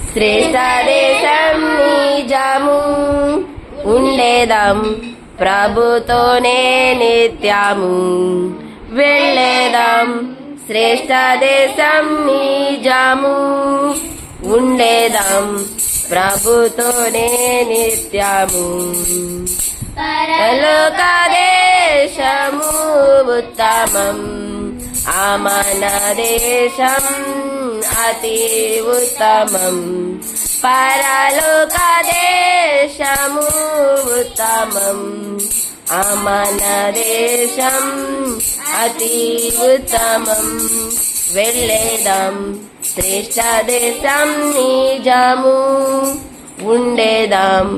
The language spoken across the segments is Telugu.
శ్రేష్ఠ దేశం నిజము ఉండేదం ప్రభుతోనే నిత్యము వెళ్ళేదం శ్రేష్ఠ దేశం నిజము ఉండేదం ప్రభుతోనే నిత్యము పరలోక దేశము ఉత్తమం మన దేశం అతి ఉత్తమం పరలోక దేశము ఉత్తమం మన దేశం అతి ఉత్తమం వెళ్ళేదం శ్రేష్ఠ దేశం నిజము ఉండేదం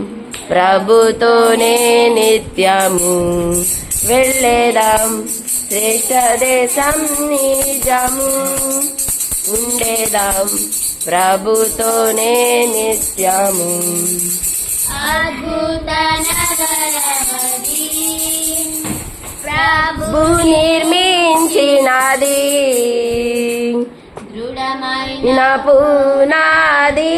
ప్రభుతోనే నిత్యము వెళ్ళేదం శ్రేష్ఠ దేశం నిజము ఉండేదం ప్రభుతోనే నిత్యము అద్భుత నగరమది ప్రభు నిర్మించినది దృఢమైన పునాది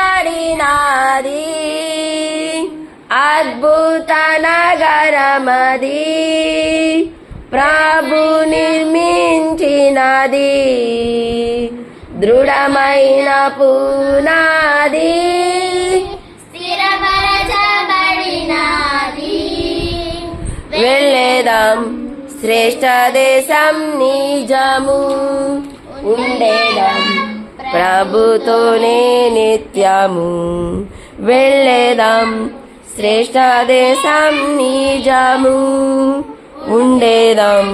స్థిరపరచబడినది అద్భుత నగరమది ప్రభు నిర్మించినది దృఢమైన పునాది స్థిరపరచబడినది వెళ్ళేదం శ్రేష్ఠ దేశం నిజము ఉండేదం ప్రభుతోనే నిత్యము వెళ్ళేదం శ్రేష్ఠ దేశం నిజము ఉండేదం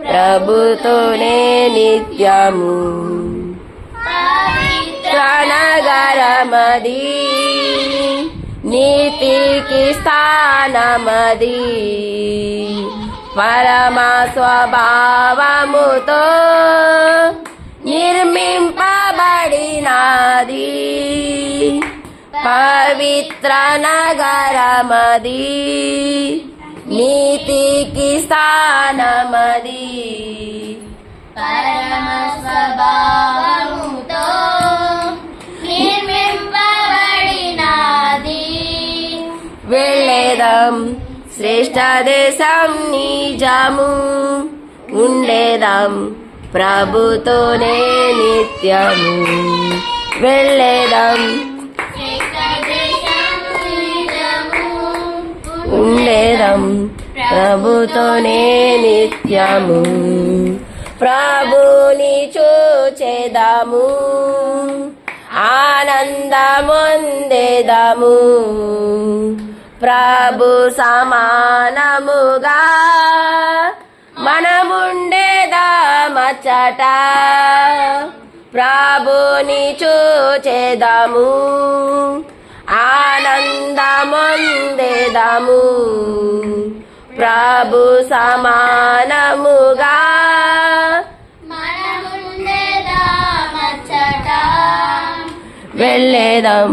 ప్రభుతోనే నిత్యము నగరమది నీతికి స్థానమది పరమ స్వభావముతో నిర్మింపబడినది పవిత్ర నగరమది నీతికి స్థానమది పరమ స్వభావముతో నిర్మింపబడినది వెళ్ళేదం శ్రేష్ఠ దేశం నిజము ఉండేదం ప్రభుతోనే నిత్యము వెళ్ళేదం ఉండేదం ప్రభుతోనే నిత్యము ప్రభుని చూచెదము ఆనందమొందెదము ప్రభు సమానముగా మనముండేదమచ్చట ప్రభుని చూచెదము ఆనందమొందెదము ప్రభు సమానముగా వెళ్ళేదం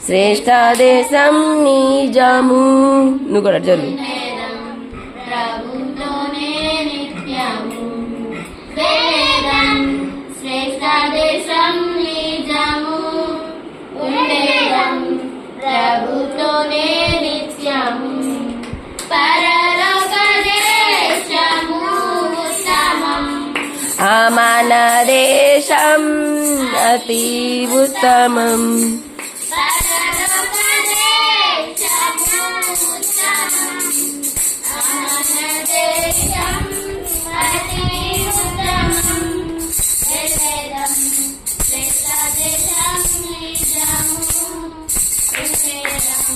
శ్రేష్ఠ దేశం నిజము నువ్వు కూడా జరుగు ప్రభుతోనే నిత్యము వెళ్ళేదం శ్రేష్ఠ దేశం నిజము ఉండేదం ప్రభుతోనే నిత్యము పరలోక దేశము ఉత్తమం మన దేశం అతి ఉత్తమం పరలోక దేశము ఉత్తమం మన దేశం అతి ఉత్తమం వెళ్ళేదం శ్రేష్ఠ దేశం నిజము ఉండేదం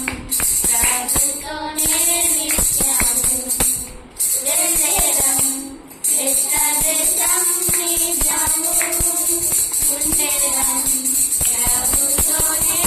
ప్రభుతోనే నిత్యము వెళ్ళేదం శ్రేష్ఠ దేశం నిజము ఉండేదం ప్రభుతోనే